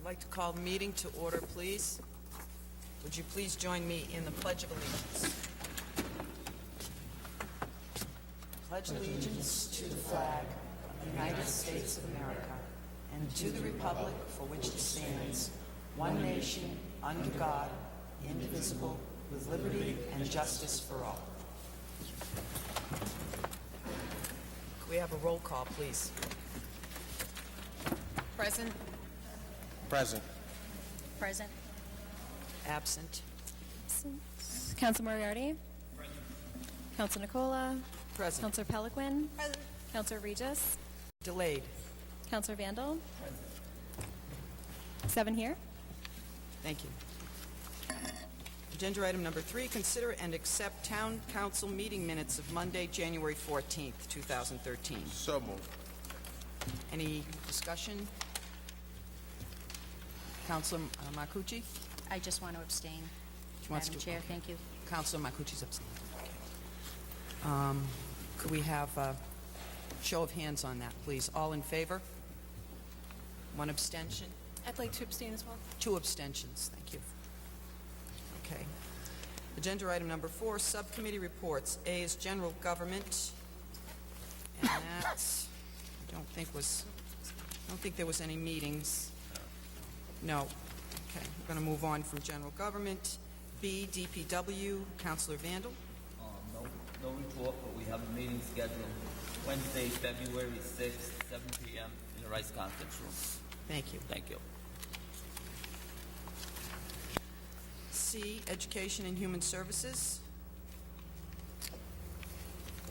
like to call the meeting to order, please. Would you please join me in the Pledge of Allegiance? Pledge allegiance to the flag of the United States of America and to the republic for which it stands, one nation, under God, indivisible, with liberty and justice for all. Could we have a roll call, please? Present. Present. Present. Absent. Council Moriarty. Present. Council Nicola. Present. Councilor Peliquin. Present. Councilor Regis. Delayed. Councilor Vandal. Present. 7 here. Thank you. Agenda item number 3, consider and accept Town Council meeting minutes of Monday, January 14th, 2013. So moved. Any discussion? Councilor Marcucci? I just want to abstain, She wants Madam to- Chair. Thank you. Councilor Marcucci's abstaining. Could we have a show of hands on that, please? All in favor? One abstention? I'd like to abstain as well. 2 abstentions. Thank you. Okay. Agenda item number 4, subcommittee reports. A is general government, and that's, I don't think there was any meetings. No. Okay. We're going to move on from general government. B, DPW, Councilor Vandal. No report, but we have a meeting scheduled Wednesday, February 6th, 7 p.m. in the Rice Conference Room. Thank you. Thank you. C, Education and Human Services.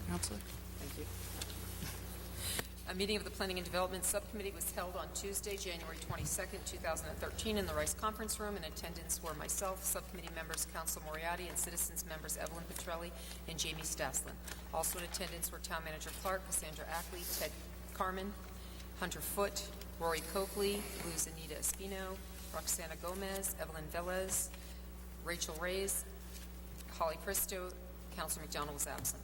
Counselor? Thank you. A meeting of the Planning and Development Subcommittee was held on Tuesday, January 22nd, 2013 in the Rice Conference Room. In attendance were myself, subcommittee members Council Moriarty, and citizens members Evelyn Petrelli and Jamie Staslin. Also in attendance were Town Manager Clark, Cassandra Ackley, Ted Carmen, Hunter Foote, Rory Coakley, Luz Anita Espino, Roxana Gomez, Evelyn Velez, Rachel Reyes, Holly Christo. Councilor McDonald was absent.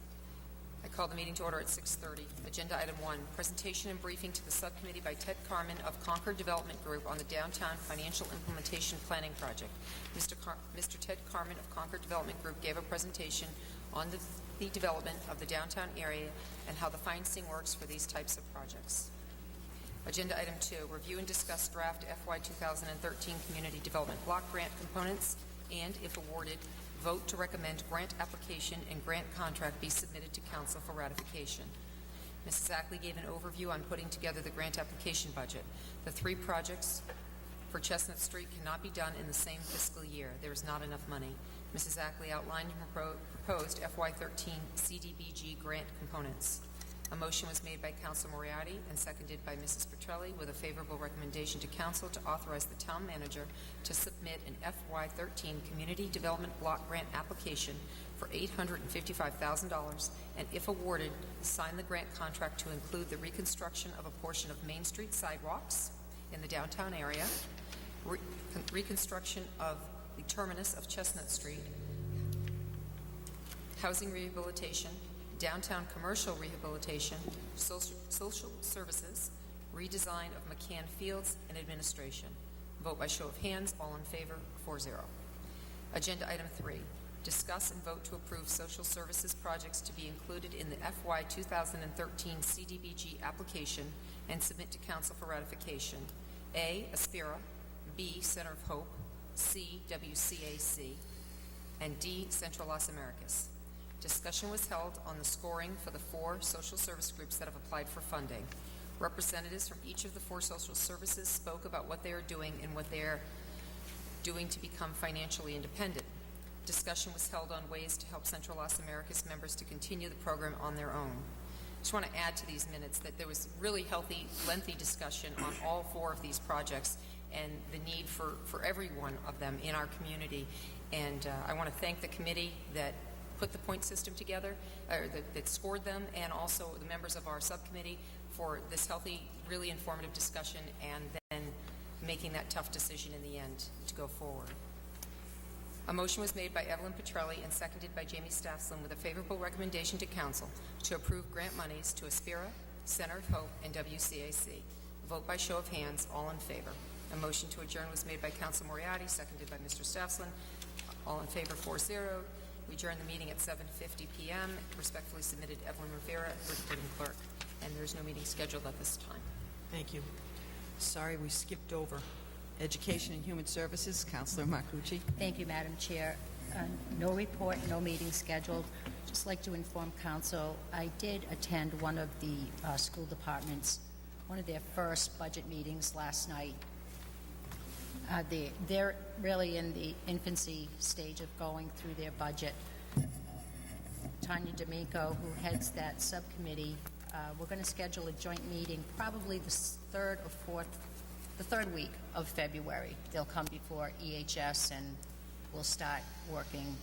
I call the meeting to order at 6:30. Agenda item 1, presentation and briefing to the subcommittee by Ted Carmen of Concord Development Group on the Downtown Financial Implementation Planning Project. Mr. Ted Carmen of Concord Development Group gave a presentation on the development of the downtown area and how the financing works for these types of projects. Agenda item 2, review and discuss draft FY 2013 Community Development Block Grant components and, if awarded, vote to recommend grant application and grant contract be submitted to Council for ratification. Mrs. Ackley gave an overview on putting together the grant application budget. The 3 projects for Chestnut Street cannot be done in the same fiscal year. There is not enough money. Mrs. Ackley outlined her proposed FY13 CDBG grant components. A motion was made by Councilor Moriarty and seconded by Mrs. Petrelli with a favorable recommendation to Council to authorize the Town Manager to submit an FY13 Community Development Block Grant application for $855,000 and, if awarded, sign the grant contract to include the reconstruction of a portion of Main Street sidewalks in the downtown area, reconstruction of the terminus of Chestnut Street, housing rehabilitation, downtown commercial rehabilitation, social services, redesign of McCann Fields, and administration. Vote by show of hands. All in favor, 4-0. Agenda item 3, discuss and vote to approve social services projects to be included in the FY 2013 CDBG application and submit to Council for ratification. A, Aspira, B, Center of Hope, C, WCAC, and D, Central Las Americas. Discussion was held on the scoring for the 4 social service groups that have applied for funding. Representatives from each of the 4 social services spoke about what they are doing and what they are doing to become financially independent. Discussion was held on ways to help Central Las Americas members to continue the program on their own. I just want to add to these minutes that there was really healthy, lengthy discussion on all 4 of these projects and the need for every one of them in our community. And I want to thank the committee that put the point system together, or that scored them, and also the members of our subcommittee for this healthy, really informative discussion, and then making that tough decision in the end to go forward. A motion was made by Evelyn Petrelli and seconded by Jamie Staslin with a favorable recommendation to Council to approve grant monies to Aspira, Center of Hope, and WCAC. Vote by show of hands. All in favor. A motion to adjourn was made by Counsel Moriarty, seconded by Mr. Stafsland. All in favor, 4-0. We adjourn the meeting at 7:50 p.m. Respectfully submitted, Evelyn Rivera, recording clerk. And there's no meeting scheduled at this time. Thank you. Sorry, we skipped over Education and Human Services. Counselor Marcucci. Thank you, Madam Chair. No report, no meeting scheduled. Just like to inform council, I did attend one of the school departments, one of their first budget meetings last night. They're really in the infancy stage of going through their budget. Tanya D'Amico, who heads that subcommittee, we're going to schedule a joint meeting probably the third week of February. They'll come before EHS and we'll start working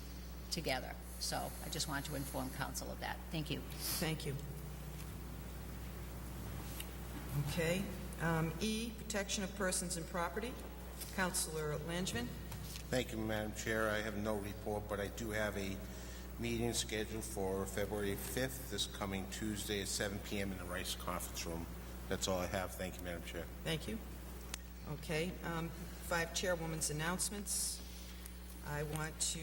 together. So I just wanted to inform council of that. Thank you. Thank you. Okay. E, Protection of Persons and Property. Counselor Langevin. Thank you, Madam Chair. I have no report, but I do have a meeting scheduled for February 5th, this coming Tuesday at 7 p.m. in the Rice Conference Room. That's all I have. Thank you, Madam Chair. Thank you. Okay. 5 Chairwoman's announcements. I want to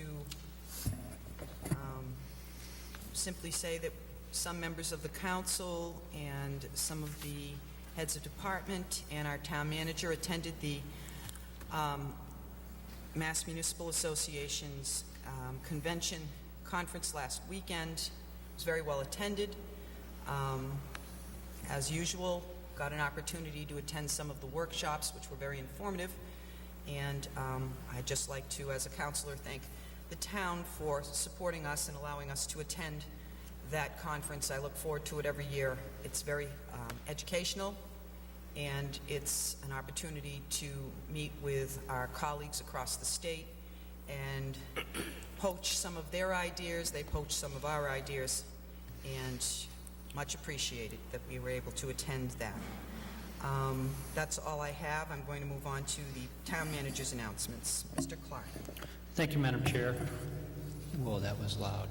simply say that some members of the council and some of the heads of department and our town manager attended the Mass Municipal Association's convention conference last weekend. It was very well attended. As usual, got an opportunity to attend some of the workshops, which were very informative. And I'd just like to, as a counselor, thank the town for supporting us and allowing us to attend that conference. I look forward to it every year. It's very educational, and it's an opportunity to meet with our colleagues across the state and poach some of their ideas. They poach some of our ideas, and much appreciated that we were able to attend that. That's all I have. I'm going to move on to the town manager's announcements. Mr. Clark. Thank you, Madam Chair. Whoa, that was loud.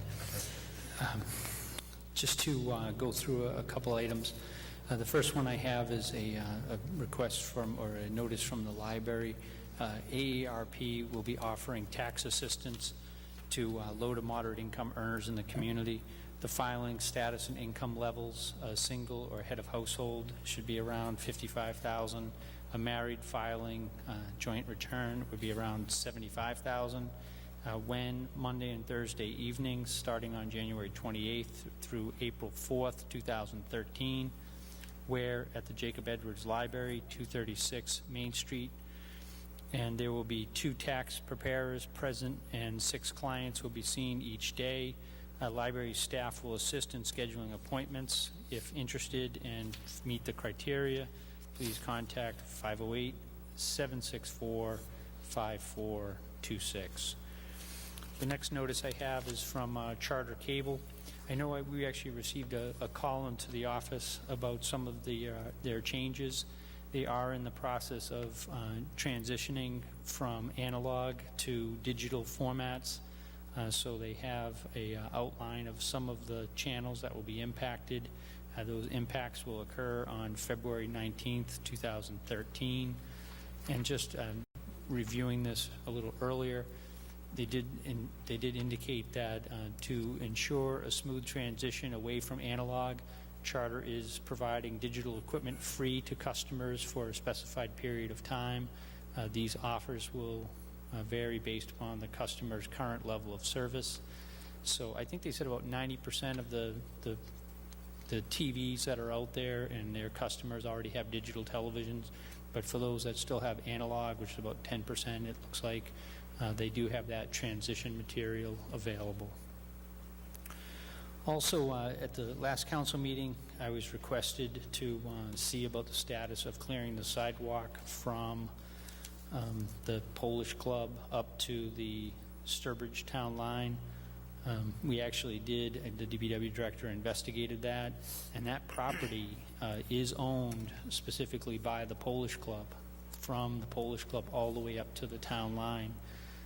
Just to go through a couple items. The first one I have is a request from, or a notice from the library. AARP will be offering tax assistance to low to moderate income earners in the community. The filing status and income levels, single or head of household, should be around $55,000. A married filing joint return would be around $75,000. When Monday and Thursday evenings, starting on January 28th through April 4th, 2013, where at the Jacob Edwards Library, 236 Main Street, and there will be 2 tax preparers present and 6 clients will be seen each day. Library staff will assist in scheduling appointments. If interested and meet the criteria, please contact 508-764-5426. The next notice I have is from Charter Cable. I know we actually received a call into the office about some of their changes. They are in the process of transitioning from analog to digital formats. So they have a outline of some of the channels that will be impacted. Those impacts will occur on February 19th, 2013. And just reviewing this a little earlier, they did indicate that to ensure a smooth transition away from analog, Charter is providing digital equipment free to customers for a specified period of time. These offers will vary based upon the customer's current level of service. So I think they said about 90% of the TVs that are out there and their customers already have digital televisions, but for those that still have analog, which is about 10%, it looks like, they do have that transition material available. Also, at the last council meeting, I was requested to see about the status of clearing the sidewalk from the Polish Club up to the Southbridge town line. We actually did, the DPW director investigated that, and that property is owned specifically by the Polish Club, from the Polish Club all the way up to the town line.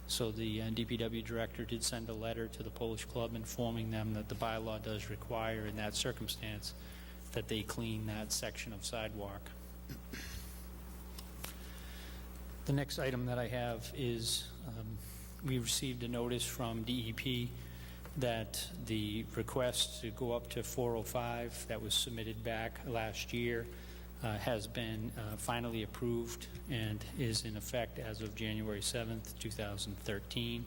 So the DPW director did send a letter to the Polish Club informing them that the bylaw does require in that circumstance that they clean that section of sidewalk. The next item that I have is we received a notice from DEP that the request to go up to 405 that was submitted back last year has been finally approved and is in effect as of January 7th, 2013.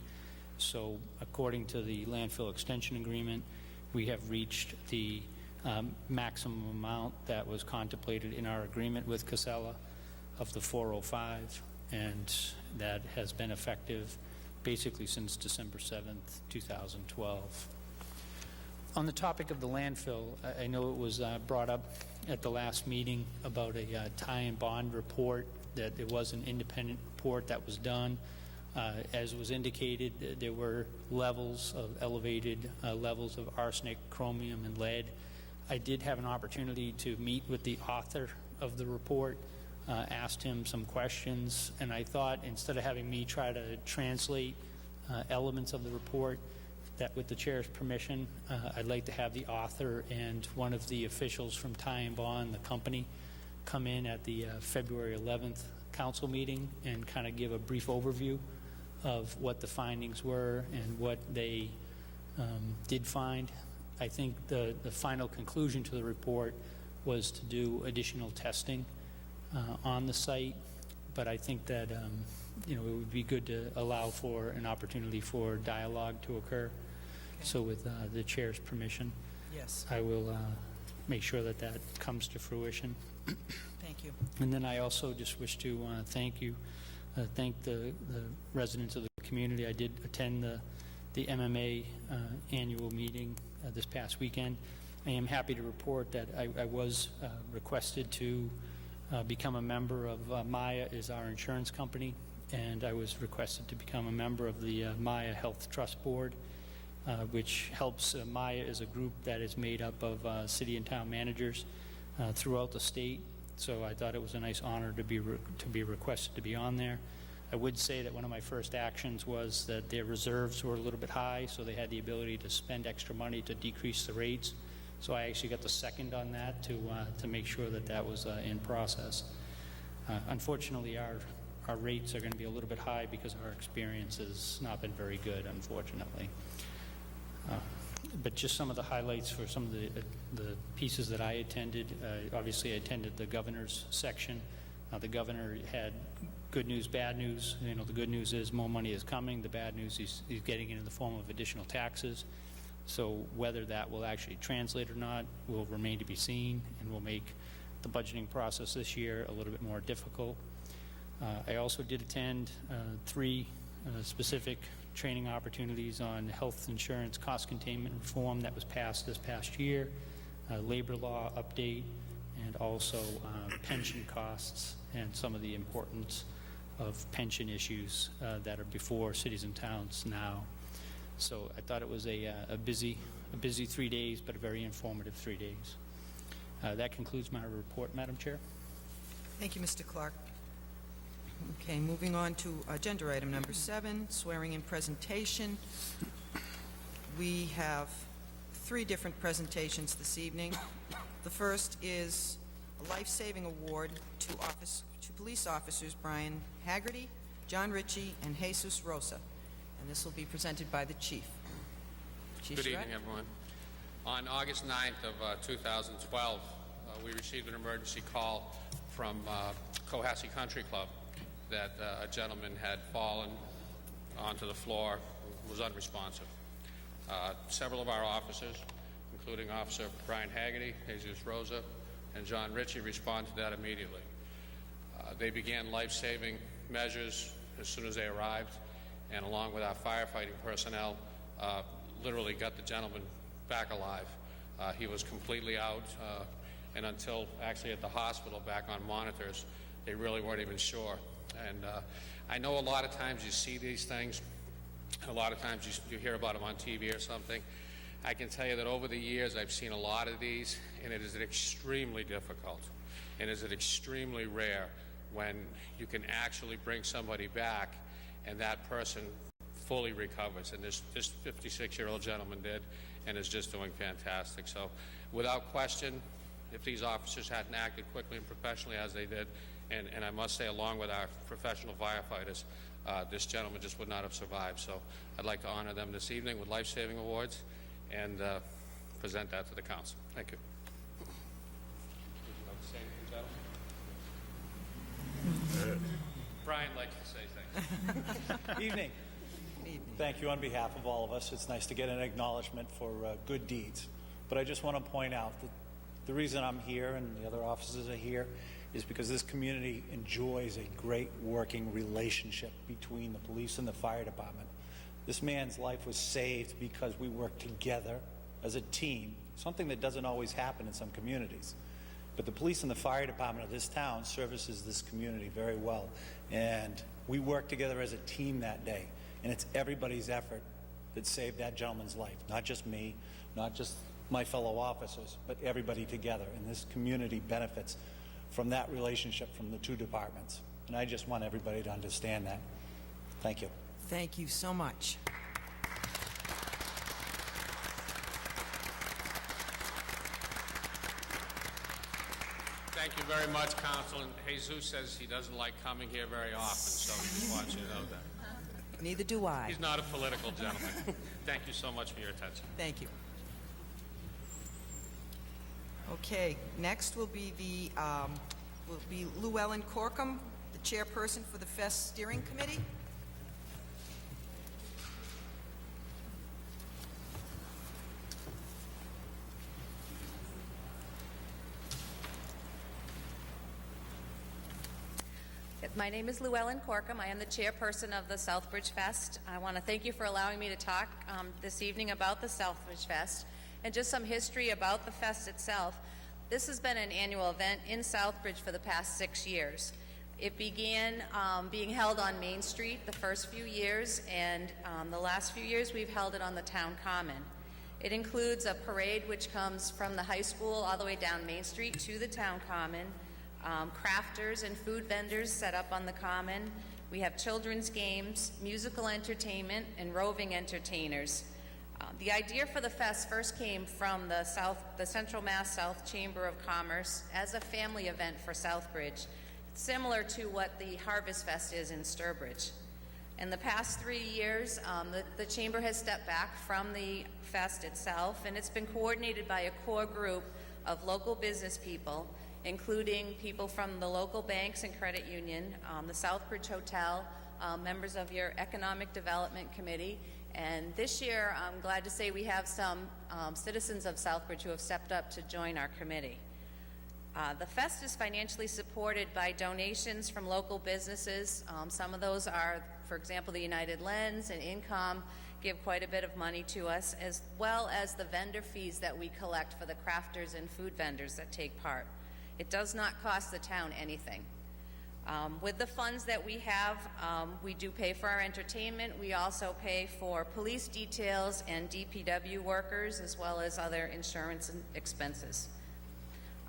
So according to the landfill extension agreement, we have reached the maximum amount that was contemplated in our agreement with Casella of the 405, and that has been effective basically since December 7th, 2012. On the topic of the landfill, I know it was brought up at the last meeting about a tie and bond report, that it was an independent report that was done. As was indicated, there were levels of elevated levels of arsenic, chromium, and lead. I did have an opportunity to meet with the author of the report, asked him some questions, and I thought instead of having me try to translate elements of the report, that with the chair's permission, I'd like to have the author and one of the officials from Ty and Bond, the company, come in at the February 11th council meeting and kind of give a brief overview of what the findings were and what they did find. I think the final conclusion to the report was to do additional testing on the site, but I think that it would be good to allow for an opportunity for dialogue to occur. So with the chair's permission, Yes, I will make sure that that comes to fruition. thank you. And then I also just wish to thank the residents of the community. I did attend the MMA annual meeting this past weekend. I am happy to report that I was requested to become a member of Maya is our insurance company, and I was requested to become a member of the Maya Health Trust Board, which helps. Maya is a group that is made up of city and town managers throughout the state. So I thought it was a nice honor to be requested to be on there. I would say that one of my first actions was that their reserves were a little bit high, so they had the ability to spend extra money to decrease the rates. So I actually got the second on that to make sure that that was in process. Unfortunately, our rates are going to be a little bit high because our experience has not been very good, unfortunately. But just some of the highlights for some of the pieces that I attended. Obviously, I attended the governor's section. The governor had good news, bad news. The good news is more money is coming. The bad news is he's getting it in the form of additional taxes. So whether that will actually translate or not will remain to be seen, and will make the budgeting process this year a little bit more difficult. I also did attend 3 specific training opportunities on health insurance cost containment reform that was passed this past year, labor law update, and also pension costs and some of the importance of pension issues that are before cities and towns now. So I thought it was a busy 3 days, but a very informative 3 days. That concludes my report, Madam Chair. Thank you, Mr. Clark. Okay, moving on to agenda item number 7, swearing in presentation. We have 3 different presentations this evening. The first is a life-saving award to police officers Brian Haggerty, John Ritchie, and Jesus Rosa. And this will be presented by the chief. Chief Good Surratt? evening, everyone. On August 9th of 2012, we received an emergency call from Cohasset Country Club that a gentleman had fallen onto the floor, was unresponsive. Several of our officers, including Officer Brian Haggerty, Jesus Rosa, and John Ritchie, responded to that immediately. They began life-saving measures as soon as they arrived, and along with our firefighting personnel, literally got the gentleman back alive. He was completely out, and until actually at the hospital back on monitors, they really weren't even sure. And I know a lot of times you see these things, a lot of times you hear about them on TV or something. I can tell you that over the years I've seen a lot of these, and it is extremely difficult, and it is extremely rare when you can actually bring somebody back and that person fully recovers. And this 56-year-old gentleman did, and is just doing fantastic. So without question, if these officers hadn't acted quickly and professionally as they did, and I must say, along with our professional firefighters, this gentleman just would not have survived. So I'd like to honor them this evening with life-saving awards and present that to the council. Thank you. Would you like to say anything, gentlemen? Brian likes to say things. Evening. Thank you on behalf of all of us. It's nice to get an acknowledgement for good deeds. But I just want to point out that the reason I'm here and the other officers are here is because this community enjoys a great working relationship between the police and the fire department. This man's life was saved because we worked together as a team, something that doesn't always happen in some communities. But the police and the fire department of this town services this community very well. And we worked together as a team that day. And it's everybody's effort that saved that gentleman's life. Not just me, not just my fellow officers, but everybody together. And this community benefits from that relationship from the two departments. And I just want everybody to understand that. Thank you. Thank you so much. Thank you very much, Council. And Jesus says he doesn't like coming here very often, so we just want you to know that. Neither do I. He's not a political gentleman. Thank you so much for your attention. Thank you. Okay, next will be Llewellyn Corkum, the chairperson for the Fest Steering Committee. My name is Llewellyn Corkum. I am the chairperson of the Southbridge Fest. I want to thank you for allowing me to talk this evening about the Southbridge Fest and just some history about the fest itself. This has been an annual event in Southbridge for the past 6 years. It began being held on Main Street the first few years, and the last few years we've held it on the town common. It includes a parade which comes from the high school all the way down Main Street to the town common. Crafters and food vendors set up on the common. We have children's games, musical entertainment, and roving entertainers. The idea for the fest first came from the Central Mass South Chamber of Commerce as a family event for Southbridge, similar to what the Harvest Fest is in Sturbridge. In the past 3 years, the Chamber has stepped back from the fest itself, and it's been coordinated by a core group of local business people, including people from the local banks and credit union, the Southbridge Hotel, members of your Economic Development Committee, and this year I'm glad to say we have some citizens of Southbridge who have stepped up to join our committee. The fest is financially supported by donations from local businesses. Some of those are, for example, the United Lens and Incom give quite a bit of money to us, as well as the vendor fees that we collect for the crafters and food vendors that take part. It does not cost the town anything. With the funds that we have, we do pay for our entertainment. We also pay for police details and DPW workers, as well as other insurance and expenses.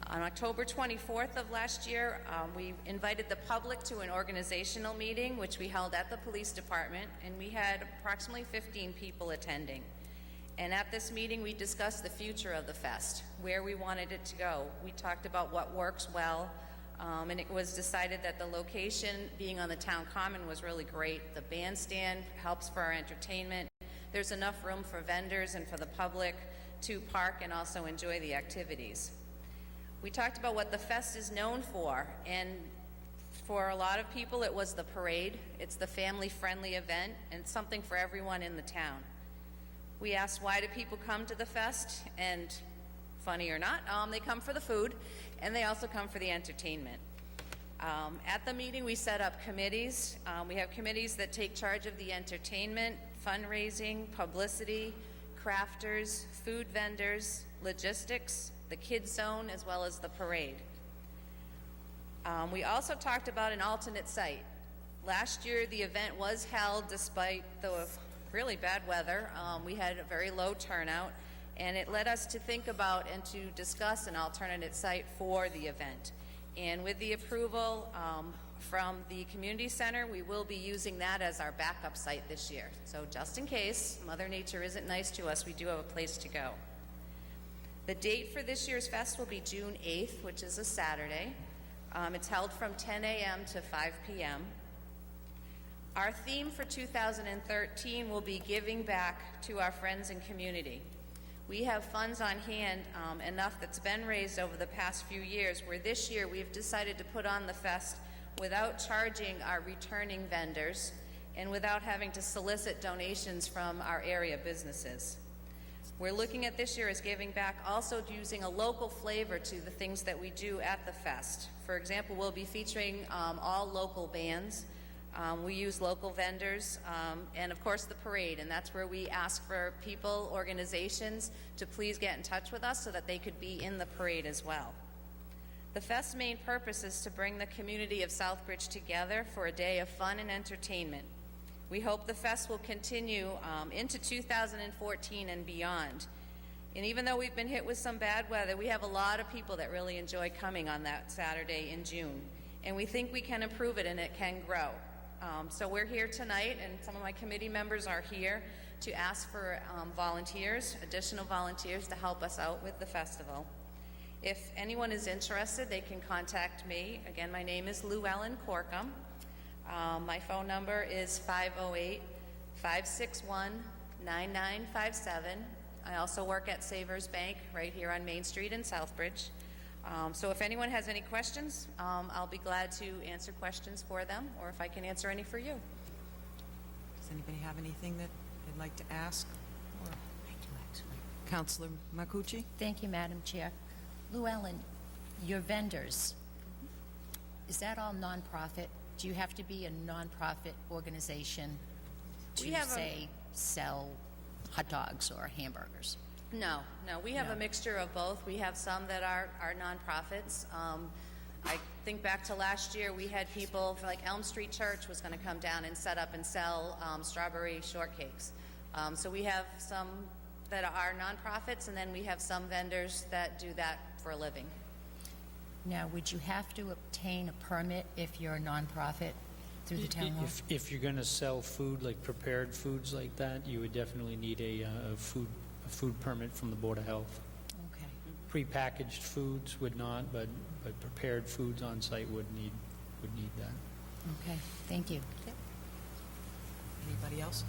On October 24th of last year, we invited the public to an organizational meeting, which we held at the police department, and we had approximately 15 people attending. And at this meeting, we discussed the future of the fest, where we wanted it to go. We talked about what works well, and it was decided that the location being on the town common was really great. The bandstand helps for our entertainment. There's enough room for vendors and for the public to park and also enjoy the activities. We talked about what the fest is known for, and for a lot of people it was the parade. It's the family-friendly event, and it's something for everyone in the town. We asked, why do people come to the fest? And funny or not, they come for the food, and they also come for the entertainment. At the meeting, we set up committees. We have committees that take charge of the entertainment, fundraising, publicity, crafters, food vendors, logistics, the kids zone, as well as the parade. We also talked about an alternate site. Last year, the event was held despite the really bad weather. We had a very low turnout, and it led us to think about and to discuss an alternate site for the event. And with the approval from the community center, we will be using that as our backup site this year. So just in case Mother Nature isn't nice to us, we do have a place to go. The date for this year's fest will be June 8th, which is a Saturday. It's held from 10 a.m. to 5 p.m. Our theme for 2013 will be giving back to our friends and community. We have funds on hand, enough that's been raised over the past few years, where this year we've decided to put on the fest without charging our returning vendors and without having to solicit donations from our area businesses. We're looking at this year as giving back, also using a local flavor to the things that we do at the fest. For example, we'll be featuring all local bands. We use local vendors, and of course the parade, and that's where we ask for people, organizations, to please get in touch with us so that they could be in the parade as well. The fest's main purpose is to bring the community of Southbridge together for a day of fun and entertainment. We hope the fest will continue into 2014 and beyond. And even though we've been hit with some bad weather, we have a lot of people that really enjoy coming on that Saturday in June. And we think we can improve it and it can grow. So we're here tonight, and some of my committee members are here to ask for volunteers, additional volunteers to help us out with the festival. If anyone is interested, they can contact me. Again, my name is Llewellyn Corkum. My phone number is 508-561-9957. I also work at Savers Bank right here on Main Street in Southbridge. So if anyone has any questions, I'll be glad to answer questions for them, or if I can answer any for you. Does anybody have anything that they'd like to ask? Or I do, actually. Councilor Marcucci? Thank you, Madam Chair. Llewellyn, your vendors, is that all nonprofit? Do you have to be a nonprofit organization We to, have say, sell hot dogs or hamburgers? No, we have a mixture of both. We have some that are nonprofits. I think back to last year, we had people, like Elm Street Church was going to come down and set up and sell strawberry shortcakes. So we have some that are nonprofits, and then we have some vendors that do that for a living. Now, would you have to obtain a permit if you're a nonprofit through the town hall? If you're going to sell food, like prepared foods like that, you would definitely need a food permit from the Board of Health. Okay. Prepackaged foods would not, but prepared foods on site would need that. Okay, thank you. Anybody else?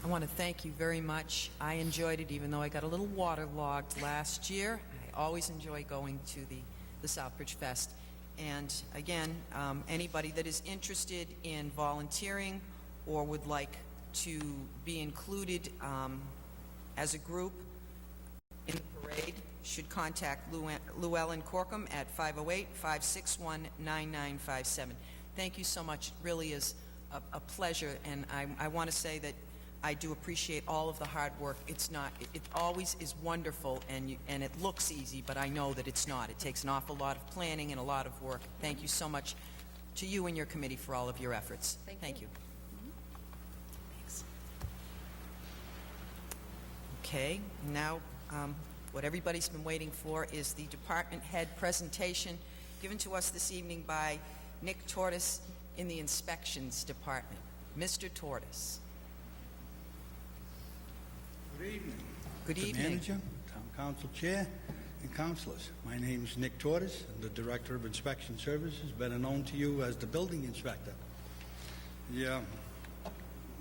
I want to thank you very much. I enjoyed it, even though I got a little waterlogged last year. I always enjoy going to the Southbridge Fest. And again, anybody that is interested in volunteering or would like to be included as a group in the parade should contact Llewellyn Corkum at 508-561-9957. Thank you so much. It really is a pleasure, and I want to say that I do appreciate all of the hard work. It's not, it always is wonderful, and it looks easy, but I know that it's not. It takes an awful lot of planning and a lot of work. Thank you so much to you and your committee for all of your efforts. Thank you. Thanks. Okay, now what everybody's been waiting for is the department head presentation given to us this evening by Nick Tortoise in the Inspections Department. Mr. Tortoise. Good evening. Good Mr. evening. Manager, Town Council Chair, and Councilors. My name is Nick Tortoise. I'm the Director of Inspection Services, better known to you as the Building Inspector. Yeah,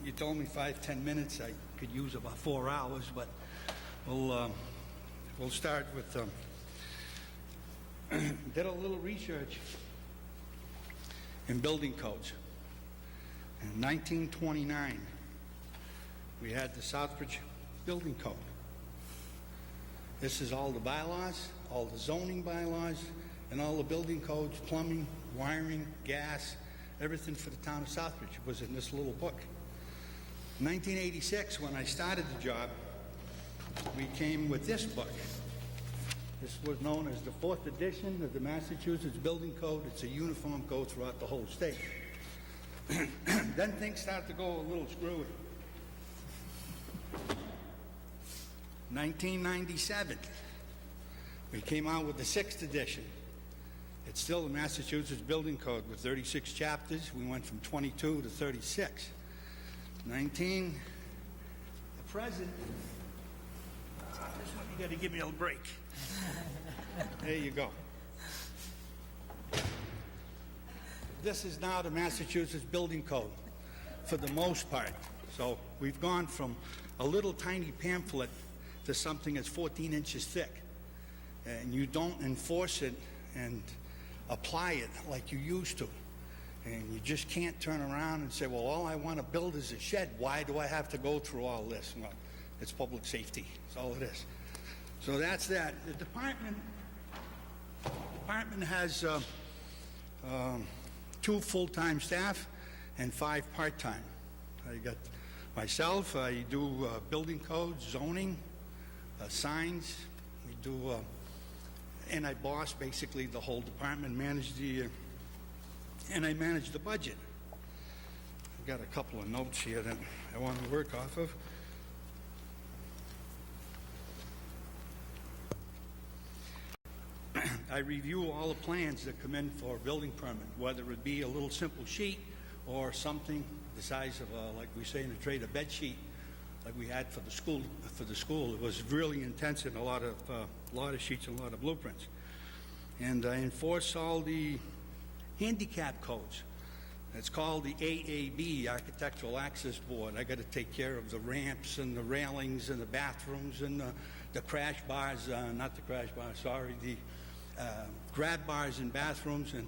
you told me 5-10 minutes. I could use about 4 hours, but we'll start with did a little research in building codes. In 1929, we had the Southbridge Building Code. This is all the bylaws, all the zoning bylaws, and all the building codes, plumbing, wiring, gas, everything for the town of Southbridge was in this little book. In 1986, when I started the job, we came with this book. This was known as the 4th edition of the Massachusetts Building Code. It's a uniform code throughout the whole state. Then things started to go a little screwy. 1997, we came out with the 6th edition. It's still the Massachusetts Building Code with 36 chapters. We went from 22 to 36. The present, You got to give me a break. There you go. This is now the Massachusetts Building Code for the most part. So we've gone from a little tiny pamphlet to something that's 14 inches thick. And you don't enforce it and apply it like you used to. And you just can't turn around and say, well, all I want to build is a shed. Why do I have to go through all this? Well, it's public safety. That's all it is. So that's that. The department has 2 full-time staff and 5 part-time. I got myself. I do building codes, zoning, signs. We do, and I boss basically the whole department, and I manage the budget. I've got a couple of notes here that I want to work off of. I review all the plans that come in for a building permit, whether it be a little simple sheet or something the size of, like we say in the trade, a bed sheet, like we had for the school. It was really intense and a lot of sheets and a lot of blueprints. And I enforce all the handicap codes. It's called the AAB, Architectural Access Board. I got to take care of the ramps and the railings and the bathrooms and the crash bars, not the crash bars, sorry, the grab bars in bathrooms, and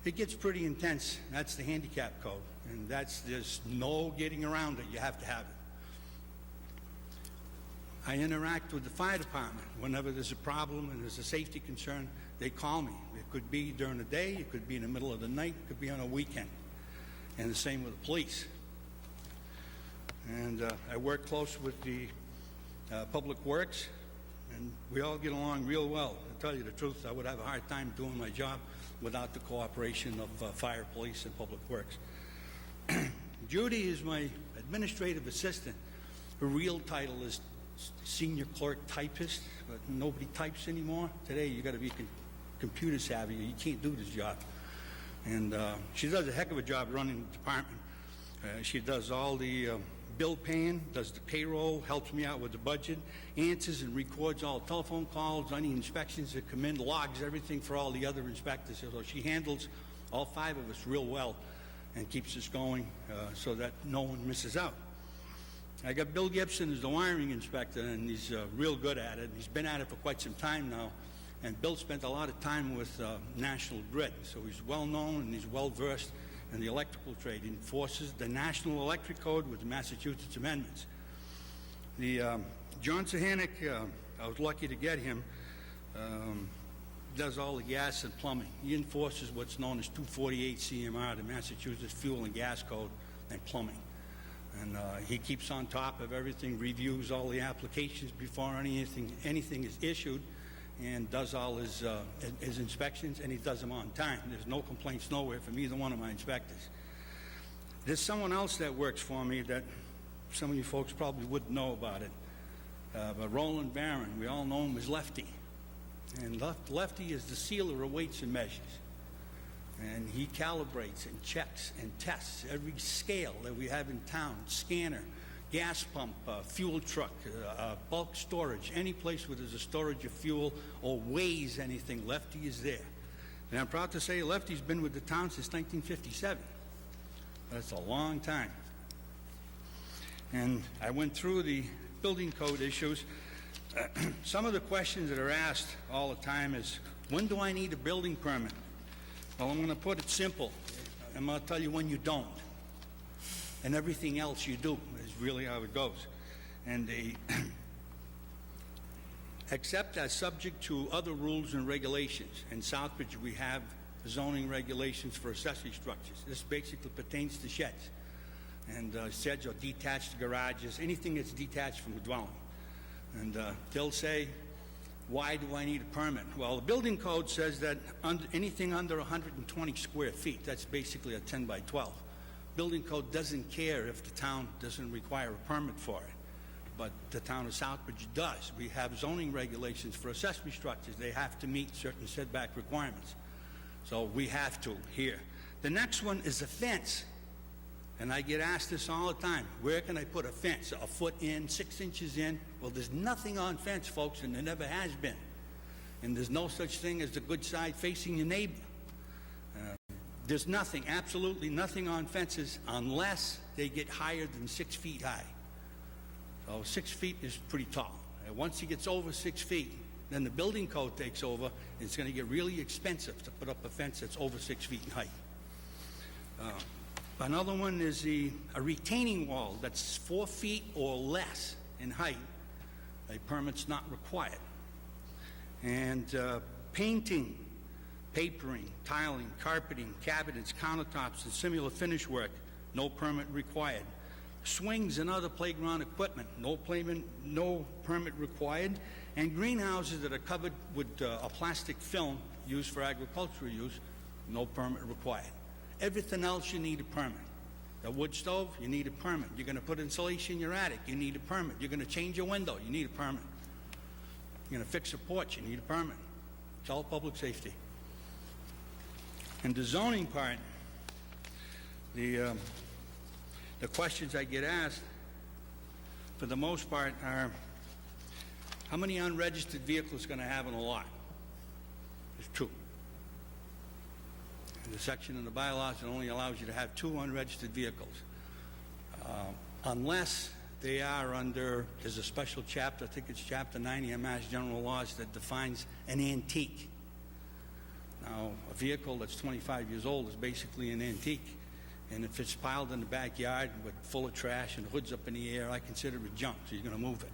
it gets pretty intense. That's the handicap code, and there's no getting around it. You have to have it. I interact with the fire department. Whenever there's a problem and there's a safety concern, they call me. It could be during the day, it could be in the middle of the night, it could be on a weekend. And the same with the police. And I work close with the Public Works, and we all get along real well. To tell you the truth, I would have a hard time doing my job without the cooperation of fire, police, and Public Works. Judy is my administrative assistant. Her real title is senior clerk typist, but nobody types anymore. Today, you got to be computer savvy, or you can't do this job. And she does a heck of a job running the department. She does all the bill paying, does the payroll, helps me out with the budget, answers and records all telephone calls, any inspections that come in, logs everything for all the other inspectors. So she handles all 5 of us real well and keeps us going so that no one misses out. I got Bill Gibson as the wiring inspector, and he's real good at it. He's been at it for quite some time now. And Bill spent a lot of time with National Grid, so he's well-known and he's well-versed in the electrical trade. He enforces the National Electric Code with the Massachusetts amendments. The John Sahanic, I was lucky to get him, does all the gas and plumbing. He enforces what's known as 248 CMR, the Massachusetts Fuel and Gas Code, and plumbing. And he keeps on top of everything, reviews all the applications before anything is issued, and does all his inspections, and he does them on time. There's no complaints nowhere from either one of my inspectors. There's someone else that works for me that some of you folks probably wouldn't know about it, but Roland Barron, we all know him as Lefty. And Lefty is the sealer of weights and measures. And he calibrates and checks and tests every scale that we have in town, scanner, gas pump, fuel truck, bulk storage, any place where there's a storage of fuel or weighs anything, Lefty is there. And I'm proud to say Lefty's been with the town since 1957. That's a long time. And I went through the building code issues. Some of the questions that are asked all the time is, when do I need a building permit? Well, I'm going to put it simple. I'm going to tell you when you don't. And everything else you do is really how it goes. And except as subject to other rules and regulations. In Southbridge, we have zoning regulations for accessory structures. This basically pertains to sheds. And sheds are detached garages, anything that's detached from a dwelling. And they'll say, why do I need a permit? Well, the building code says that anything under 120 square feet, that's basically a 10 by 12. Building code doesn't care if the town doesn't require a permit for it, but the town of Southbridge does. We have zoning regulations for accessory structures. They have to meet certain setback requirements. So we have to here. The next one is a fence. And I get asked this all the time, where can I put a fence? A foot in, 6 inches in? Well, there's nothing on fence, folks, and there never has been. And there's no such thing as the good side facing your neighbor. There's nothing, absolutely nothing on fences unless they get higher than 6 feet high. So 6 feet is pretty tall. And once it gets over 6 feet, then the building code takes over, and it's going to get really expensive to put up a fence that's over 6 feet in height. Another one is a retaining wall that's 4 feet or less in height. A permit's not required. And painting, papering, tiling, carpeting, cabinets, countertops, and similar finish work, no permit required. Swings and other playground equipment, no permit required. And greenhouses that are covered with a plastic film used for agricultural use, no permit required. Everything else you need a permit. The wood stove, you need a permit. You're going to put insulation in your attic, you need a permit. You're going to change a window, you need a permit. You're going to fix a porch, you need a permit. It's all public safety. And the zoning part, the questions I get asked, for the most part, are how many unregistered vehicles going to have on a lot? There's 2. The section in the bylaws that only allows you to have 2 unregistered vehicles. Unless they are under, there's a special chapter, I think it's Chapter 90 of Mass General Laws that defines an antique. Now, a vehicle that's 25 years old is basically an antique. And if it's piled in the backyard with full of trash and the hood's up in the air, I consider it junk, so you're going to move it.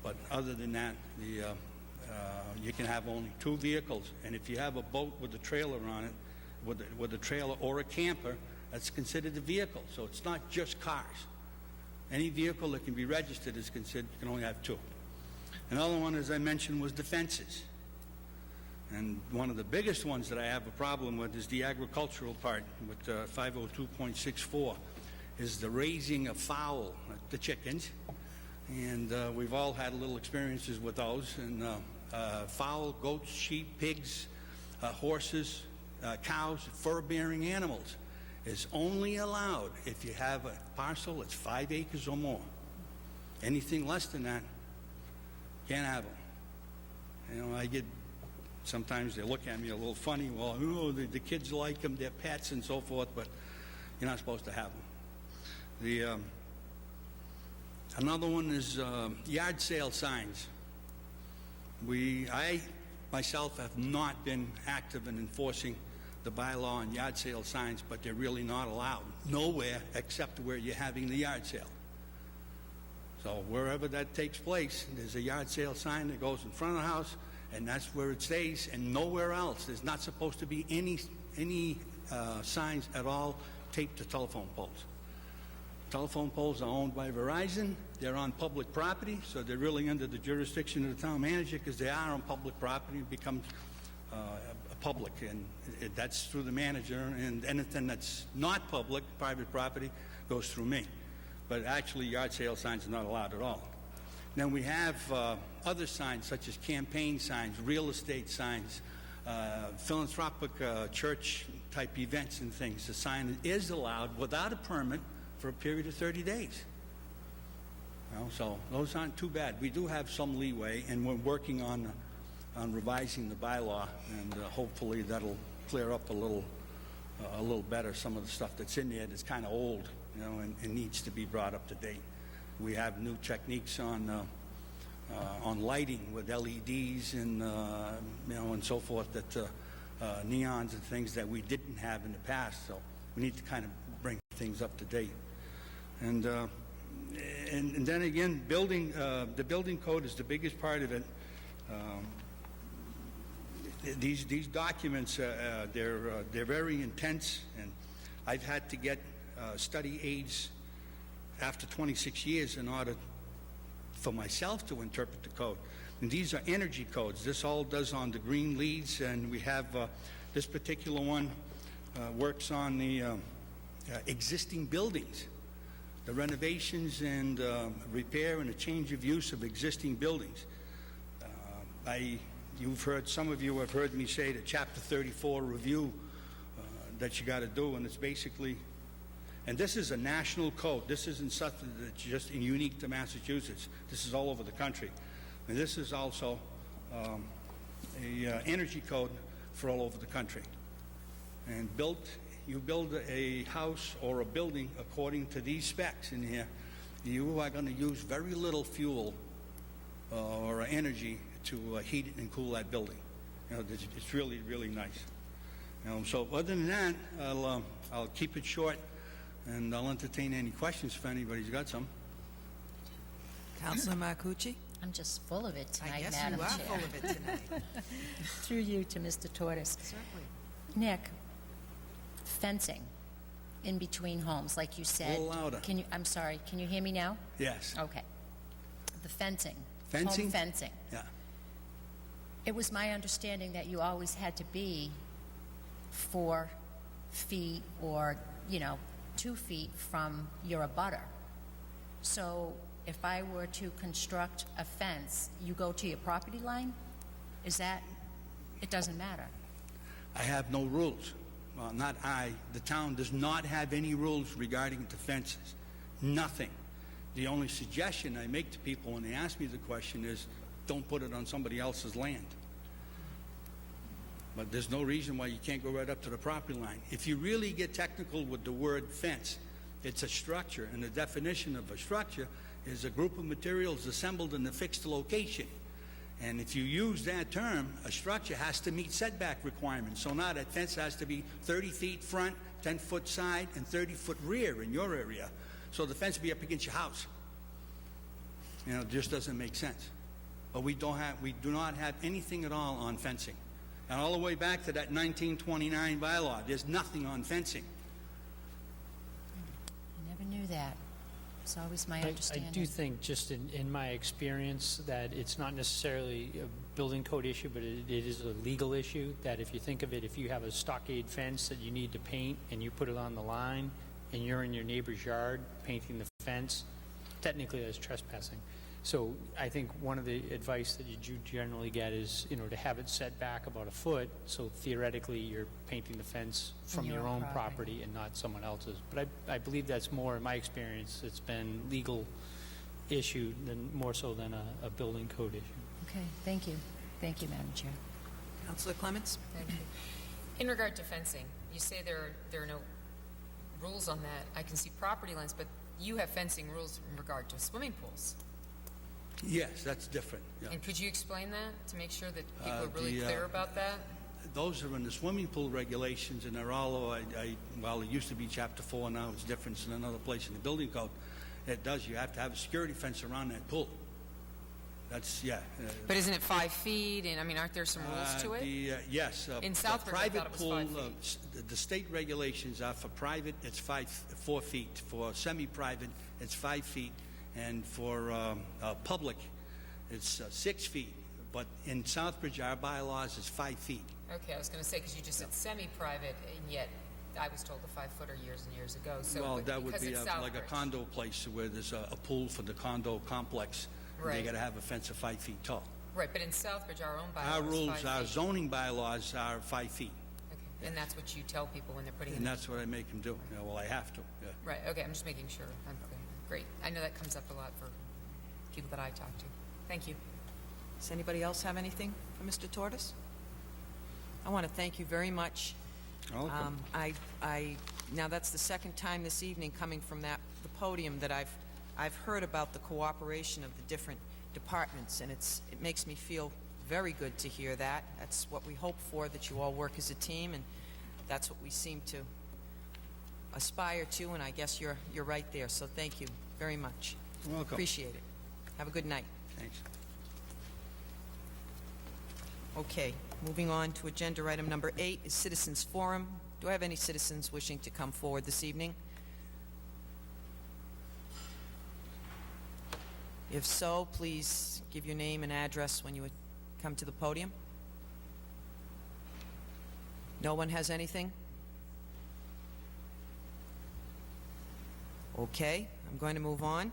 But other than that, you can have only 2 vehicles. And if you have a boat with a trailer on it, with a trailer or a camper, that's considered a vehicle. So it's not just cars. Any vehicle that can be registered is considered, you can only have 2. Another one, as I mentioned, was the fences. And one of the biggest ones that I have a problem with is the agricultural part with 502.64, is the raising of fowl, the chickens. And we've all had little experiences with those. And fowl, goats, sheep, pigs, horses, cows, fur-bearing animals is only allowed if you have a parcel that's 5 acres or more. Anything less than that, can't have them. You know, I get, sometimes they look at me a little funny. Well, the kids like them, they're pets and so forth, but you're not supposed to have them. Another one is yard sale signs. I myself have not been active in enforcing the bylaw on yard sale signs, but they're really not allowed nowhere except where you're having the yard sale. So wherever that takes place, there's a yard sale sign that goes in front of the house, and that's where it stays, and nowhere else. There's not supposed to be any signs at all taped to telephone poles. Telephone poles are owned by Verizon. They're on public property, so they're really under the jurisdiction of the town manager because they are on public property. It becomes public, and that's through the manager, and anything that's not public, private property, goes through me. But actually, yard sale signs are not allowed at all. Then we have other signs, such as campaign signs, real estate signs, philanthropic church-type events and things. The sign is allowed without a permit for a period of 30 days. You know, so those aren't too bad. We do have some leeway, and we're working on revising the bylaw, and hopefully that'll clear up a little better some of the stuff that's in there that's kind of old, you know, and needs to be brought up to date. We have new techniques on lighting with LEDs and you know, and so forth, that neons and things that we didn't have in the past. So we need to kind of bring things up to date. And then again, the building code is the biggest part of it. These documents, they're very intense, and I've had to get study aids after 26 years in order for myself to interpret the code. And these are energy codes. This all does on the green leads, and we have this particular one works on the existing buildings, the renovations and repair and a change of use of existing buildings. Some of you have heard me say the Chapter 34 review that you got to do, and it's basically And this is a national code. This isn't something that's just unique to Massachusetts. This is all over the country. And this is also a energy code for all over the country. And you build a house or a building according to these specs in here, you are going to use very little fuel or energy to heat and cool that building. You know, it's really, really nice. You know, so other than that, I'll keep it short, and I'll entertain any questions if anybody's got some. Councilor Marcucci? I'm just full of it tonight, I guess Madam you are Chair. full of it tonight. Through you to Mr. Tortis. Certainly. Nick, fencing in between homes, like you said. A little louder. I'm sorry, can you hear me now? Yes. Okay. The fencing. Fencing? Home fencing. Yeah. It was my understanding that you always had to be 4 feet or, 2 feet from your abutter. So if I were to construct a fence, you go to your property line? Is that, it doesn't matter? I have no rules. Well, not I. The town does not have any rules regarding to fences. Nothing. The only suggestion I make to people when they ask me the question is, don't put it on somebody else's land. But there's no reason why you can't go right up to the property line. If you really get technical with the word fence, it's a structure, and the definition of a structure is a group of materials assembled in a fixed location. And if you use that term, a structure has to meet setback requirements. So now that fence has to be 30 feet front, 10-foot side, and 30-foot rear in your area. So the fence will be up against your house. It just doesn't make sense. But we do not have anything at all on fencing. And all the way back to that 1929 bylaw, there's nothing on fencing. I never knew that. It's always my I understanding. do think, just in my experience, that it's not necessarily a building code issue, but it is a legal issue, that if you think of it, if you have a stockade fence that you need to paint and you put it on the line and you're in your neighbor's yard painting the fence, technically that's trespassing. So I think one of the advice that you do generally get is, to have it set back about a foot, so theoretically you're painting the fence from your own property and not someone else's. But I believe that's more, in my experience, it's been legal issue more so than a building code issue. Okay, thank you. Thank you, Madam Chair. Councilor Clements? Thank you. In regard to fencing, you say there are no rules on that. I can see property lines, but you have fencing rules in regard to swimming pools. Yes, that's different. Yeah. And could you explain that to make sure that people are really clear about that? Those are in the swimming pool regulations, and they're all, well, it used to be Chapter 4, now it's different. It's in another place in the building code. It does. You have to have a security fence around that pool. That's, yeah. But isn't it 5 feet? And, aren't there some rules to it? Yes. In Southbridge, I thought it was 5 feet. The state regulations are for private, it's 4 feet. For semi-private, it's 5 feet. And for public, it's 6 feet. But in Southbridge, our bylaws is 5 feet. Okay, I was going to say, because you just said semi-private, and yet I was told the 5-footer years and years ago. So, Well, but that would because be it's like a Southbridge. condo place where there's a pool for the condo complex. Right. They got to have a fence of 5 feet tall. Right, but in Southbridge, our own bylaws Our is rules, 5 our feet. zoning bylaws are 5 feet. Okay, and that's what you tell people when they're putting And in. that's what I make them do. Yeah, well, I have to. Yeah. Right, okay, I'm just making sure. Okay, great. I know that comes up a lot for people that I talk to. Thank you. Does anybody else have anything for Mr. Tortis? I want to thank you very much. Welcome. Now that's the second time this evening coming from the podium that I've heard about the cooperation of the different departments, and it makes me feel very good to hear that. That's what we hope for, that you all work as a team, and that's what we seem to aspire to, and I guess you're right there. So thank you very much. You're welcome. Appreciate it. Have a good night. Thanks. Okay, moving on to agenda item number 8 is Citizens Forum. Do I have any citizens wishing to come forward this evening? If so, please give your name and address when you would come to the podium. No one has anything? Okay, I'm going to move on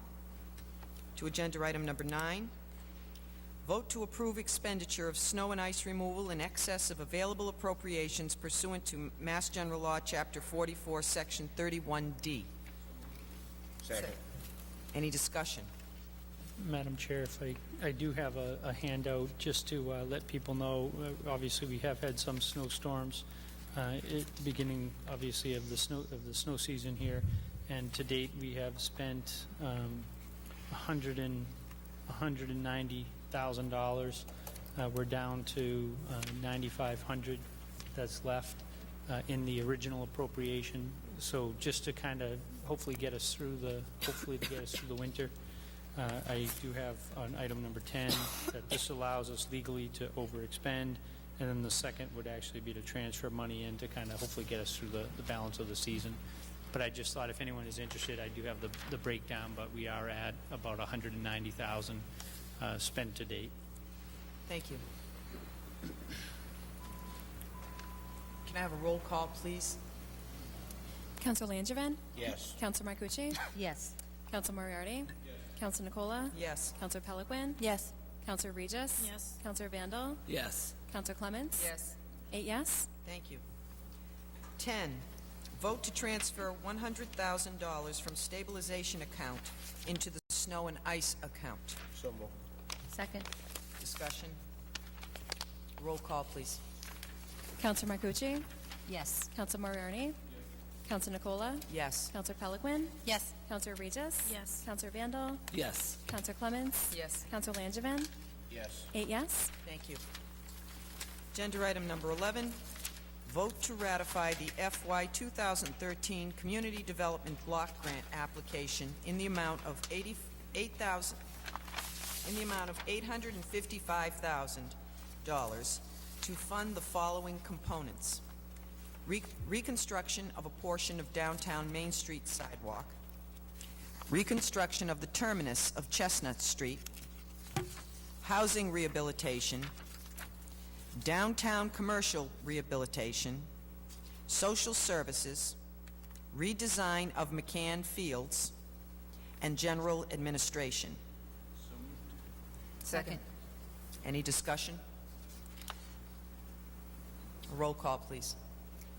to agenda item number 9. Vote to approve expenditure of snow and ice removal in excess of available appropriations pursuant to Mass General Law, Chapter 44, Section 31D. Second. Any discussion? Madam Chair, if I do have a handout just to let people know, obviously we have had some snowstorms at the beginning, obviously, of the snow season here, and to date we have spent $190,000. We're down to $9,500 that's left in the original appropriation. So just to kind of hopefully get us through the winter. I do have on item number 10 that this allows us legally to overexpend, and then the second would actually be to transfer money in to kind of hopefully get us through the balance of the season. But I just thought if anyone is interested, I do have the breakdown, but we are at about $190,000 spent to date. Thank you. Can I have a roll call, please? Counselor Langevin? Yes. Counselor Marcucci? Yes. Counselor Moriarty? Counselor Nicola? Yes. Counselor Peliquin? Yes. Counselor Regis? Yes. Counselor Vandal? Yes. Counselor Clements? Yes. 8 yes. Thank you. 10, vote to transfer $100,000 from stabilization account into the snow and ice account. So moved. Second. Discussion? Roll call, please. Counselor Marcucci? Yes. Counselor Moriarty? Counselor Nicola? Yes. Counselor Peliquin? Yes. Counselor Regis? Yes. Counselor Vandal? Yes. Counselor Clements? Yes. Counselor Langevin? Yes. 8 yes. Thank you. Agenda item number 11, vote to ratify the FY 2013 Community Development Block Grant application in the amount of $855,000 to fund the following components: reconstruction of a portion of downtown Main Street sidewalk, reconstruction of the terminus of Chestnut Street, housing rehabilitation, downtown commercial rehabilitation, social services, redesign of McCann Fields, and general administration. Second. Any discussion? A roll call, please.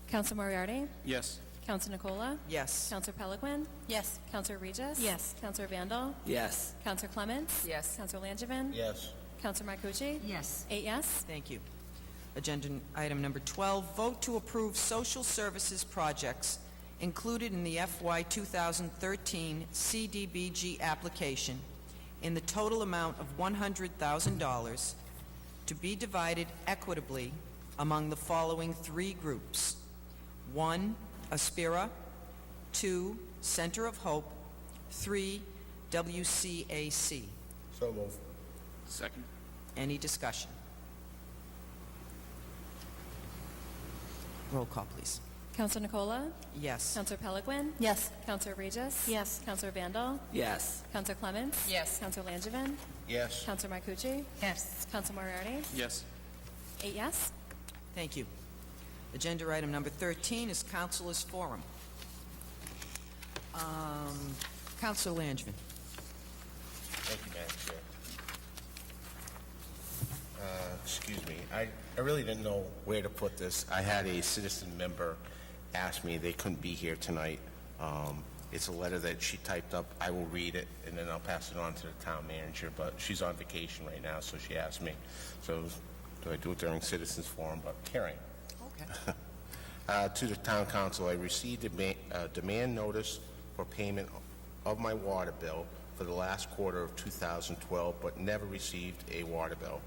Counselor Moriarty? Yes. Counselor Nicola? Yes. Counselor Peliquin? Yes. Counselor Regis? Yes. Counselor Vandal? Yes. Counselor Clements? Yes. Counselor Langevin? Yes. Counselor Marcucci? Yes. 8 yes. Thank you. Agenda item number 12, vote to approve social services projects included in the FY 2013 CDBG application in the total amount of $100,000 to be divided equitably among the following 3 groups: 1, Aspira; 2, Center of Hope; 3, WCAC. So moved. Second. Any discussion? Roll call, please. Counselor Nicola? Yes. Counselor Peliquin? Yes. Counselor Regis? Yes. Counselor Vandal? Yes. Counselor Clements? Yes. Counselor Langevin? Yes. Counselor Marcucci? Yes. Counselor Moriarty? Yes. 8 yes. Thank you. Agenda item number 13 is Councilors' Forum. Councilor Langevin. Thank you, Madam Chair. Excuse me. I really didn't know where to put this. I had a citizen member ask me, they couldn't be here tonight. It's a letter that she typed up. I will read it, and then I'll pass it on to the town manager, but she's on vacation right now, so she asked me. So do I do it during Citizens Forum? But carrying. Okay. To the town council, I received a demand notice for payment of my water bill for the last quarter of 2012, but never received a water bill.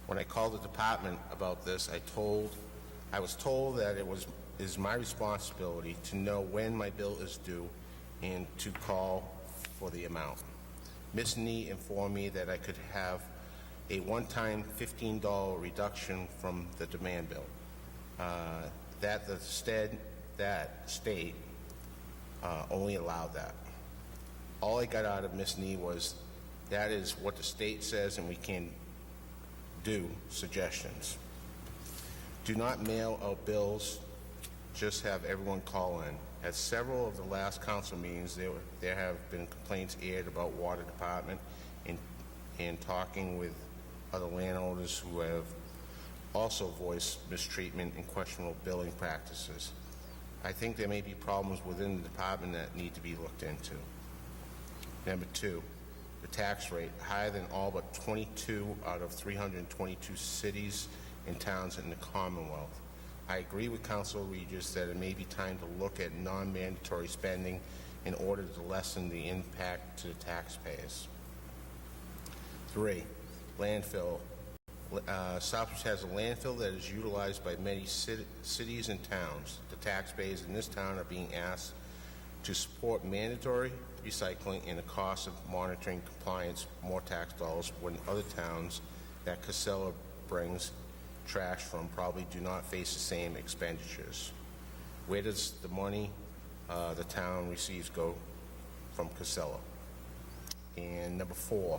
When I called the department about this, I was told that it is my responsibility to know when my bill is due and to call for the amount. Ms. Nee informed me that I could have a one-time $15 reduction from the demand bill. That the state only allowed that. All I got out of Ms. Nee was, that is what the state says and we can do suggestions. Do not mail out bills, just have everyone call in. At several of the last council meetings, there have been complaints aired about water department and talking with other landowners who have also voiced mistreatment and questionable billing practices. I think there may be problems within the department that need to be looked into. Number 2, the tax rate higher than all but 22 out of 322 cities and towns in the Commonwealth. I agree with Councilor Regis that it may be time to look at non-mandatory spending in order to lessen the impact to the taxpayers. 3, landfill. Southbridge has a landfill that is utilized by many cities and towns. The taxpayers in this town are being asked to support mandatory recycling and the cost of monitoring compliance more tax dollars when other towns that Casella brings trash from probably do not face the same expenditures. Where does the money the town receives go from Casella? And number 4,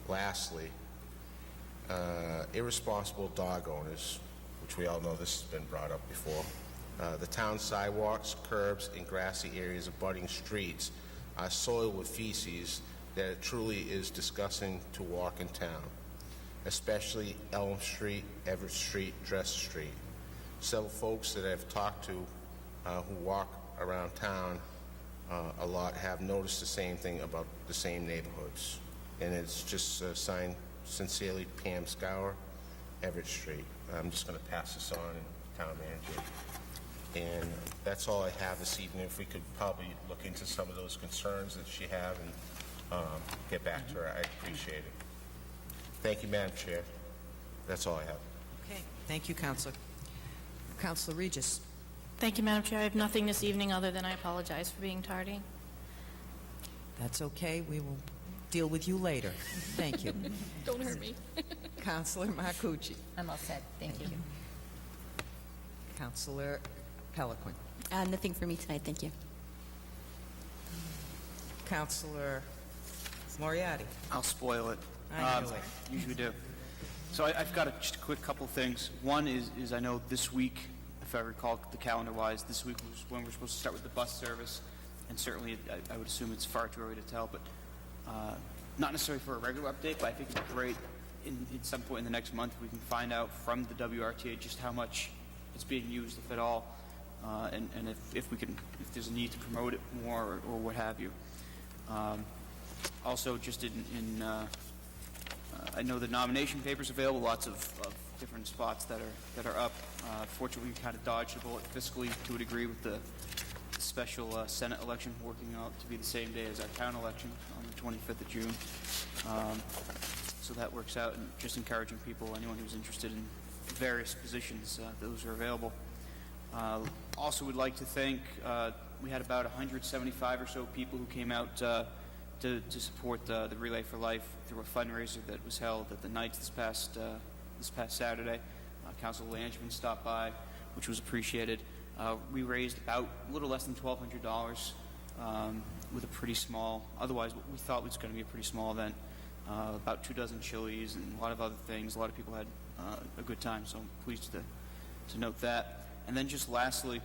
lastly, irresponsible dog owners, which we all know this has been brought up before. The town sidewalks, curbs, and grassy areas abutting streets are soiled with feces that it truly is disgusting to walk in town, especially Elm Street, Everett Street, Dresser Street. Several folks that I've talked to who walk around town a lot have noticed the same thing about the same neighborhoods. And it's just signed, sincerely, Pam Scour, Everett Street. I'm just going to pass this on to town manager. And that's all I have this evening. If we could probably look into some of those concerns that she have and get back to her, I'd appreciate it. Thank you, Madam Chair. That's all I have. Okay, thank you, Councilor. Councilor Regis. Thank you, Madam Chair. I have nothing this evening other than I apologize for being tardy. That's okay. We will deal with you later. Thank you. Don't hurt me. Councilor Marcucci. I'm all set. Thank you. Councilor Peliquin. Nothing for me tonight, thank you. Councilor Moriarty. I'll spoil it. I knew it. Usually do. So I've got just a quick couple things. One is I know this week, if I recall the calendar-wise, this week was when we're supposed to start with the bus service, and certainly I would assume it's far too early to tell, but not necessarily for a regular update, but I think it'd be great in some point in the next month we can find out from the WRTA just how much it's being used, if at all, and if there's a need to promote it more or what have you. Also, just I know the nomination papers available, lots of different spots that are up. Fortunately, we kind of dodged a bullet fiscally to a degree with the special Senate election working out to be the same day as our town election on the 25th of June. So that works out, and just encouraging people, anyone who's interested in various positions, those are available. Also would like to thank, we had about 175 or so people who came out to support the Relay for Life through a fundraiser that was held at the Knights this past Saturday. Council Langevin stopped by, which was appreciated. We raised about a little less than $1,200 with a pretty small, otherwise what we thought was going to be a pretty small event. About 24 chilies and a lot of other things. A lot of people had a good time, so I'm pleased to note that. And then just lastly,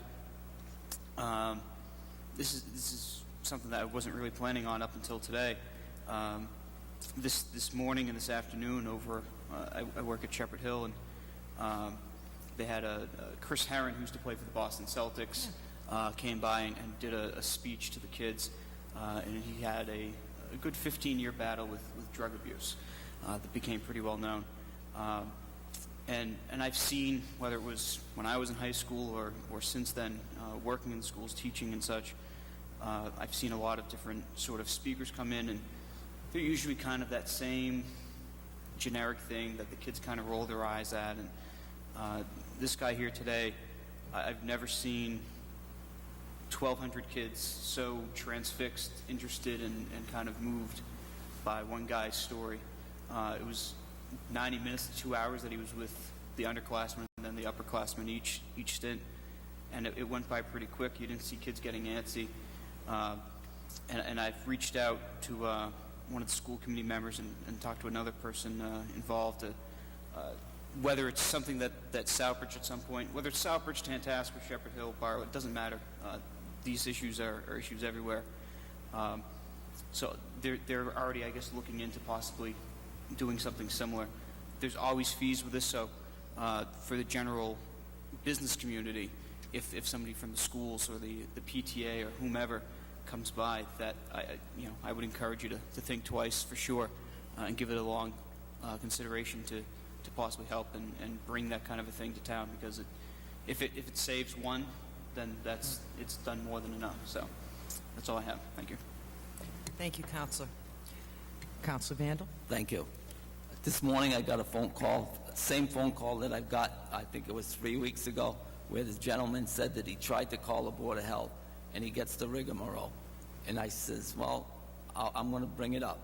this is something that I wasn't really planning on up until today. This morning and this afternoon over, I work at Shepherd Hill, and they had Chris Herron, who used to play for the Boston Celtics, came by and did a speech to the kids, and he had a good 15-year battle with drug abuse that became pretty well known. And I've seen, whether it was when I was in high school or since then, working in schools, teaching and such, I've seen a lot of different sort of speakers come in, and they're usually kind of that same generic thing that the kids kind of roll their eyes at. And this guy here today, I've never seen 1,200 kids so transfixed, interested, and kind of moved by one guy's story. It was 90 minutes to 2 hours that he was with the underclassmen and then the upperclassmen each stint, and it went by pretty quick. You didn't see kids getting antsy. And I've reached out to one of the school committee members and talked to another person involved, whether it's something that Southbridge at some point, whether it's Southbridge, Tantascwa, Shepherd Hill, Bartlett, it doesn't matter. These issues are issues everywhere. So they're already, I guess, looking into possibly doing something similar. There's always fees with this, so for the general business community, if somebody from the schools or the PTA or whomever comes by, that I would encourage you to think twice for sure, and give it a long consideration to possibly help and bring that kind of a thing to town, because if it saves one, then it's done more than enough. So that's all I have. Thank you. Thank you, Counselor. Counselor Vandal? Thank you. This morning I got a phone call, same phone call that I got, I think it was 3 weeks ago, where this gentleman said that he tried to call the Board of Health, and he gets the rigmarole. And I says, well, I'm going to bring it up.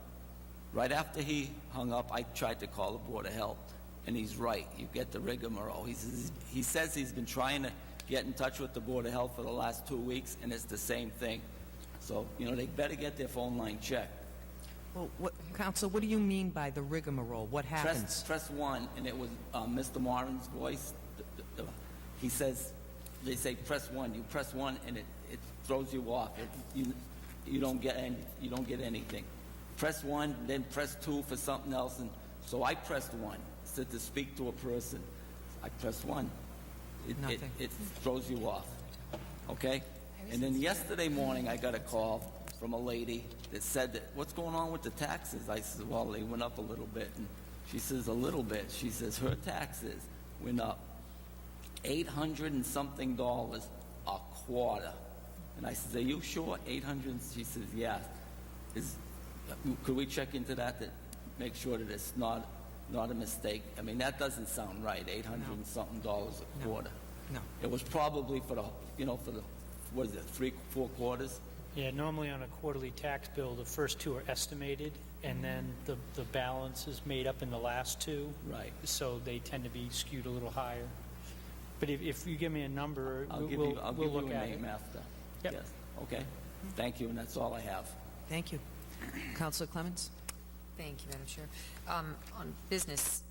Right after he hung up, I tried to call the Board of Health, and he's right. You get the rigmarole. He says he's been trying to get in touch with the Board of Health for the last 2 weeks, and it's the same thing. So, they better get their phone line checked. Well, Counsel, what do you mean by the rigmarole? What happens? Press 1, and it was Mr. Moran's voice. He says, they say press 1. You press 1, and it throws you off. You don't get anything. Press 1, then press 2 for something else. And so I pressed 1, said to speak to a person. I pressed 1. It throws you off. Okay? And then yesterday morning, I got a call from a lady that said that, what's going on with the taxes? I said, well, they went up a little bit. And she says, a little bit. She says her taxes went up $800 and something a quarter. And I said, are you sure? 800? She says, yeah. Could we check into that to make sure that it's not a mistake? I mean, that doesn't sound right, $800 and something a quarter. No. It was probably for the, what is it, 3-4 quarters? Yeah, normally on a quarterly tax bill, the first 2 are estimated, and then the balance is made up in the last 2. Right. So they tend to be skewed a little higher. But if you give me a number, I'll give we'll you look a at name it. after. Yep. Yes. Okay. Thank you, and that's all I have. Thank you. Counselor Clemens? Thank you, Madam Chair. On business,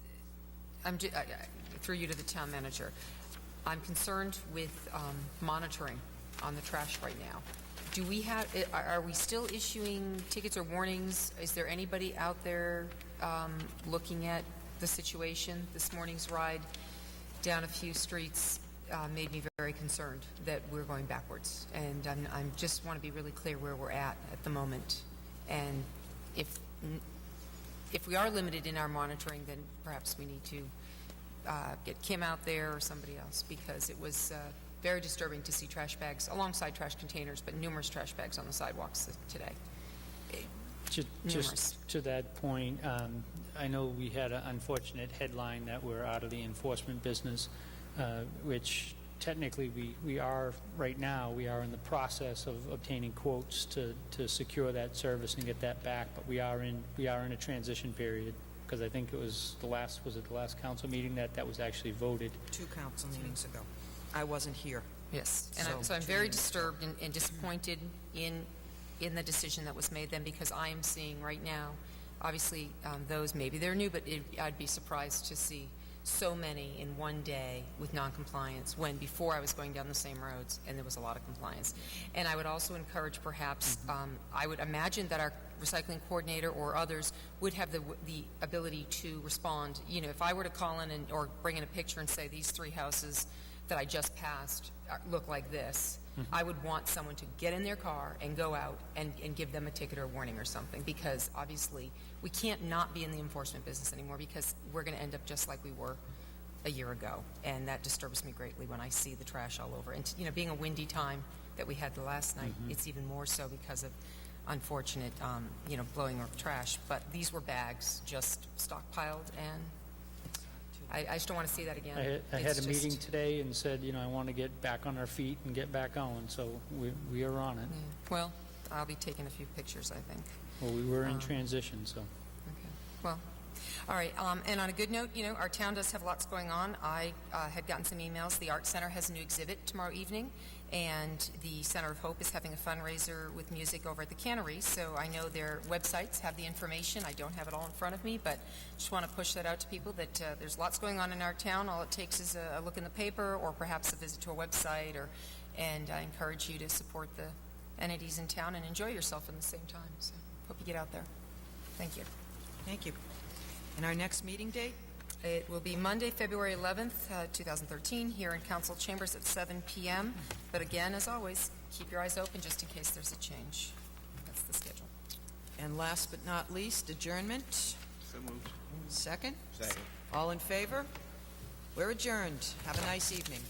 through you to the town manager, I'm concerned with monitoring on the trash right now. Are we still issuing tickets or warnings? Is there anybody out there looking at the situation? This morning's ride down a few streets made me very concerned that we're going backwards. And I just want to be really clear where we're at the moment. And if we are limited in our monitoring, then perhaps we need to get Kim out there or somebody else, because it was very disturbing to see trash bags alongside trash containers, but numerous trash bags on the sidewalks today. Just to that point, I know we had an unfortunate headline that we're out of the enforcement business, which technically we are right now. We are in the process of obtaining quotes to secure that service and get that back. But we are in a transition period, because I think it was the last council meeting that was actually voted. 2 council meetings ago. I wasn't here. Yes, and so I'm very disturbed and disappointed in the decision that was made then, because I am seeing right now, obviously those, maybe they're new, but I'd be surprised to see so many in one day with non-compliance, when before I was going down the same roads and there was a lot of compliance. And I would also encourage perhaps, I would imagine that our recycling coordinator or others would have the ability to respond. If I were to call in or bring in a picture and say these 3 houses that I just passed look like this, I would want someone to get in their car and go out and give them a ticket or a warning or something, because obviously we can't not be in the enforcement business anymore, because we're going to end up just like we were a year ago, and that disturbs me greatly when I see the trash all over. And being a windy time that we had the last night, it's even more so because of unfortunate blowing of trash. But these were bags just stockpiled, and I just don't want to see that again. I had a meeting today and said, I want to get back on our feet and get back going, so we are on it. Yeah. Well, I'll be taking a few pictures, I think. Well, we were in transition, so. Okay. Well, all right. And on a good note, our town does have lots going on. I had gotten some emails. The Art Center has a new exhibit tomorrow evening, and the Center of Hope is having a fundraiser with music over at the cannery. So I know their websites have the information. I don't have it all in front of me, but just want to push that out to people that there's lots going on in our town. All it takes is a look in the paper or perhaps a visit to a website, and I encourage you to support the entities in town and enjoy yourself in the same time. So hope you get out there. Thank you. Thank you. And our next meeting date? It will be Monday, February 11th, 2013, here in Council Chambers at 7 p.m. But again, as always, keep your eyes open just in case there's a change. That's the schedule. And last but not least, adjournment. So moved. Second? Second. All in favor? We're adjourned. Have a nice evening.